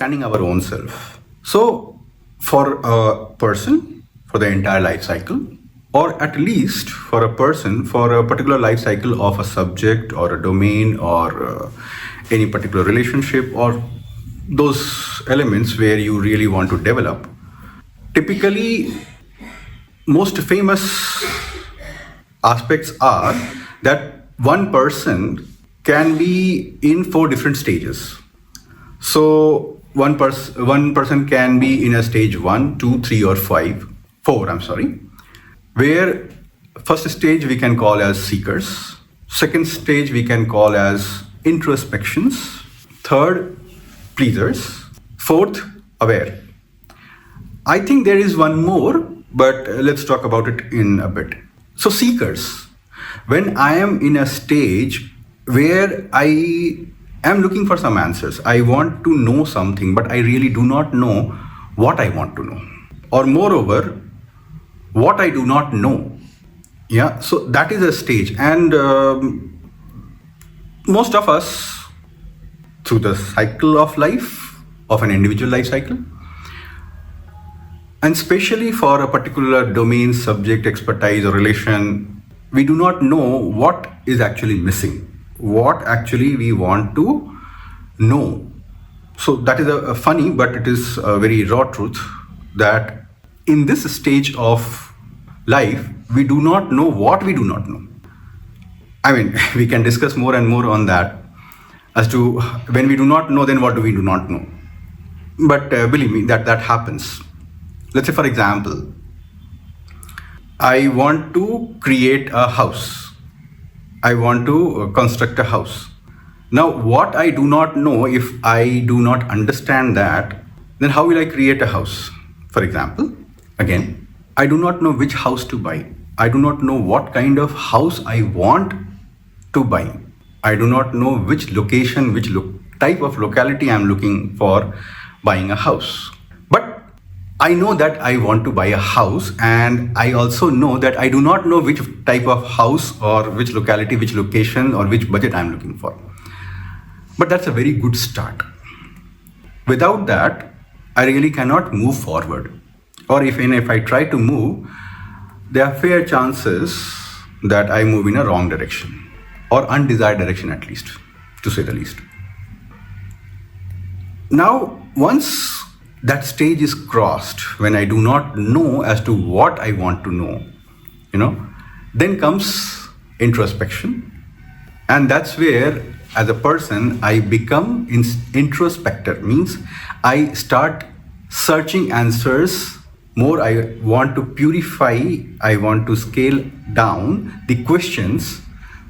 understanding our own self. So for a person, for the entire life cycle, or at least for a person, for a particular life cycle of a subject or a domain or any particular relationship or those elements where you really want to develop, typically most famous aspects are that one person can be in 4 different stages. So one person can be in a stage 1, 2, 3 or 4, where first stage we can call as seekers, second stage we can call as introspections, third pleasers, fourth aware. I think there is one more, but let's talk about it in a bit. So seekers, when I am in a stage where I am looking for some answers, I want to know something, but I really do not know what I want to know, or moreover, what I do not know. Yeah, so that is a stage, and most of us, through the cycle of life, of an individual life cycle, and especially for a particular domain, subject, expertise, or relation, we do not know what is actually missing, what actually we want to know. So that is a funny, but it is a very raw truth that in this stage of life, we do not know what we do not know. I mean, we can discuss more and more on that as to when we do not know, then what do we do not know. But believe me, that happens. Let's say, for example, I want to create a house. I want to construct a house. Now, what I do not know, if I do not understand that, then how will I create a house? For example, again, I do not know which house to buy. I do not know what kind of house I want to buy. I do not know which location, which type of locality I'm looking for buying a house. But I know that I want to buy a house, and I also know that I do not know which type of house or which locality, which location or which budget I'm looking for. But that's a very good start. Without that, I really cannot move forward. Or even if I try to move, there are fair chances that I move in a wrong direction or undesired direction, at least, to say the least. Now, once that stage is crossed, when I do not know as to what I want to know, then comes introspection. And that's where, as a person, I become introspector, means I start searching answers more. I want to purify, I want to scale down the questions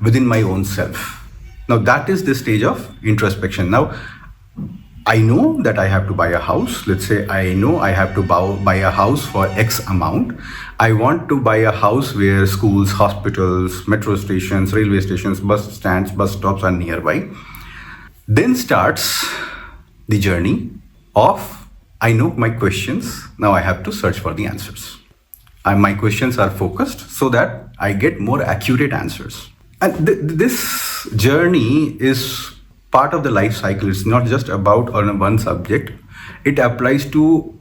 within my own self. Now, that is the stage of introspection. Now, I know that I have to buy a house. Let's say I know I have to buy a house for X amount. I want to buy a house where schools, hospitals, metro stations, railway stations, bus stands, bus stops are nearby. Then starts the journey of, I know my questions. Now I have to search for the answers. My questions are focused so that I get more accurate answers. And this journey is part of the life cycle. It's not just about on one subject. It applies to,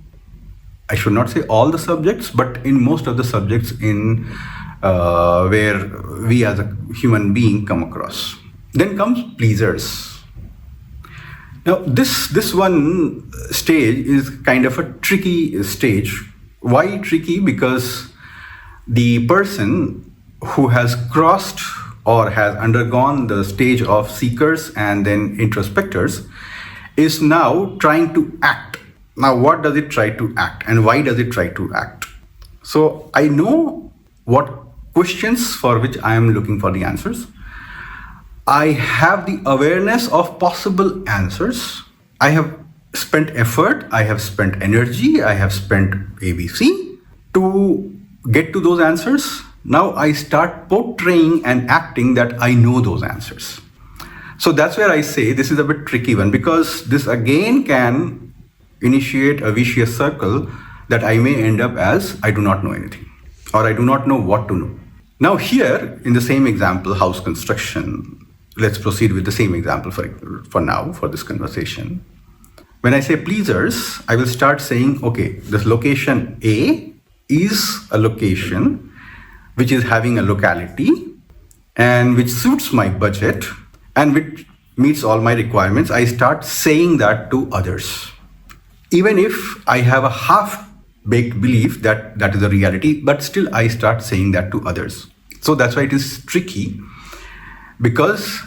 I should not say all the subjects, but in most of the subjects in where we as a human being come across. Then comes pleasers. Now this one stage is kind of a tricky stage. Why tricky? Because the person who has crossed or has undergone the stage of seekers and then introspectors is now trying to act. Now, what does it try to act, and why does it try to act? So I know what questions for which I am looking for the answers. I have the awareness of possible answers. I have spent effort, I have spent energy, I have spent ABC to get to those answers. Now I start portraying and acting that I know those answers. So that's where I say this is a bit tricky one, because this again can initiate a vicious circle that I may end up as I do not know anything, or I do not know what to know. Now here, in the same example, house construction, let's proceed with the same example for now, for this conversation. When I say pleasers, I will start saying, okay, this location A is a location which is having a locality and which suits my budget and which meets all my requirements. I start saying that to others. Even if I have a half-baked belief that that is the reality, but still I start saying that to others. So that's why it is tricky, because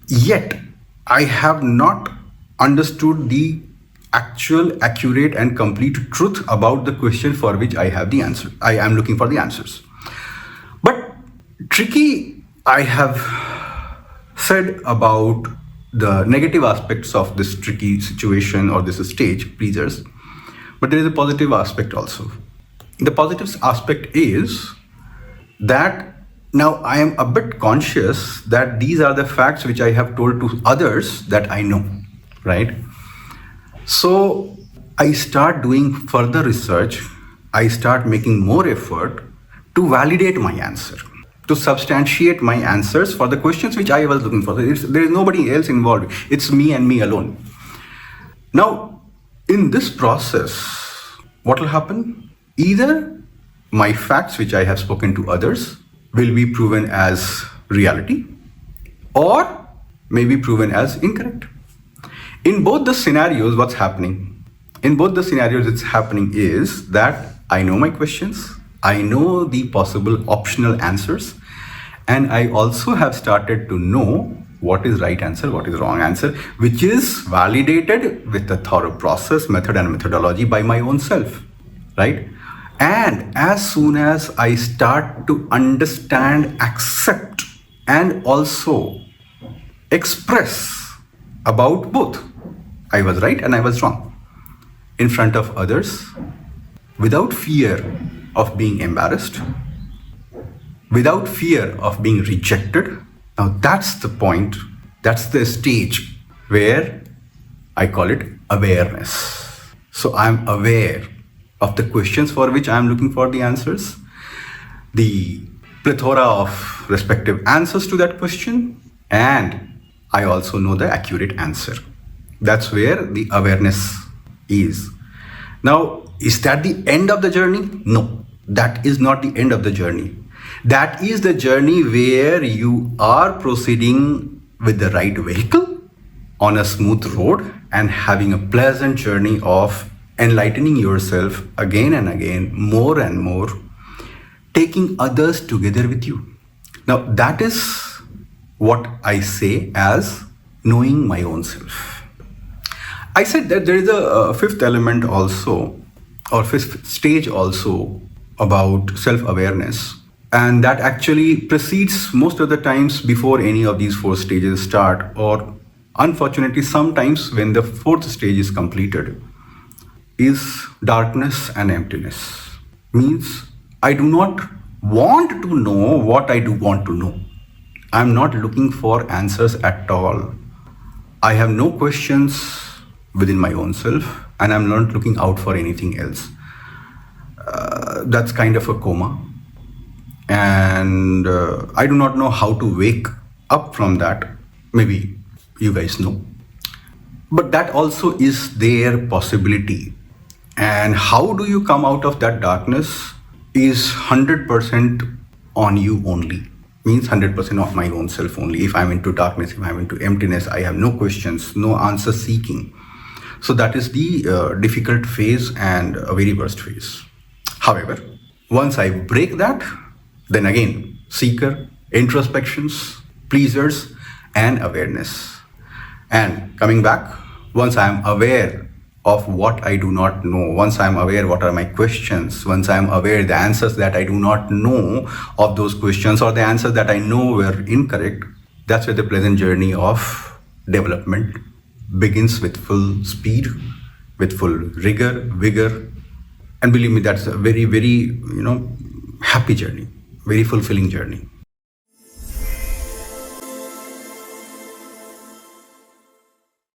yet I have not understood the actual, accurate and complete truth about the question for which I have the answer. I am looking for the answers. But tricky, I have said about the negative aspects of this tricky situation or this stage, pleasers. But there is a positive aspect also. The positive aspect is that now I am a bit conscious that these are the facts which I have told to others that I know, right? So I start doing further research. I start making more effort to validate my answer, to substantiate my answers for the questions which I was looking for. There is nobody else involved. It's me and me alone. Now, in this process, what will happen? Either my facts which I have spoken to others will be proven as reality or may be proven as incorrect. In both the scenarios, what's happening? In both the scenarios, it's happening is that I know my questions, I know the possible optional answers, and I also have started to know what is right answer, what is wrong answer, which is validated with a thorough process, method and methodology by my own self, right? And as soon as I start to understand, accept, and also express about both, I was right and I was wrong, in front of others, without fear of being embarrassed, without fear of being rejected. Now that's the point, that's the stage where I call it awareness. So I'm aware of the questions for which I'm looking for the answers, the plethora of respective answers to that question, and I also know the accurate answer. That's where the awareness is. Now, is that the end of the journey? No, that is not the end of the journey. That is the journey where you are proceeding with the right vehicle on a smooth road and having a pleasant journey of enlightening yourself again and again, more and more, taking others together with you. Now, that is what I say as knowing my own self. I said that there is a fifth element also, or fifth stage also, about self-awareness, and that actually precedes most of the times before any of these four stages start, or unfortunately sometimes when the fourth stage is completed, is darkness and emptiness. Means I do not want to know what I do want to know. I'm not looking for answers at all. I have no questions within my own self, and I'm not looking out for anything else. That's kind of a coma, and I do not know how to wake up from that. Maybe you guys know, but that also is their possibility. And how do you come out of that darkness is 100% on you only. Means 100% of my own self only. If I'm into darkness, if I'm into emptiness, I have no questions, no answer seeking. So that is the difficult phase and a very worst phase. However, once I break that, then again, seeker, introspections, pleasers, and awareness. And coming back, once I am aware of what I do not know, once I am aware what are my questions, once I am aware the answers that I do not know of those questions, or the answers that I know were incorrect, that's where the pleasant journey of development begins with full speed, with full rigor, vigor. And believe me, that's a very, very, happy journey, very fulfilling journey.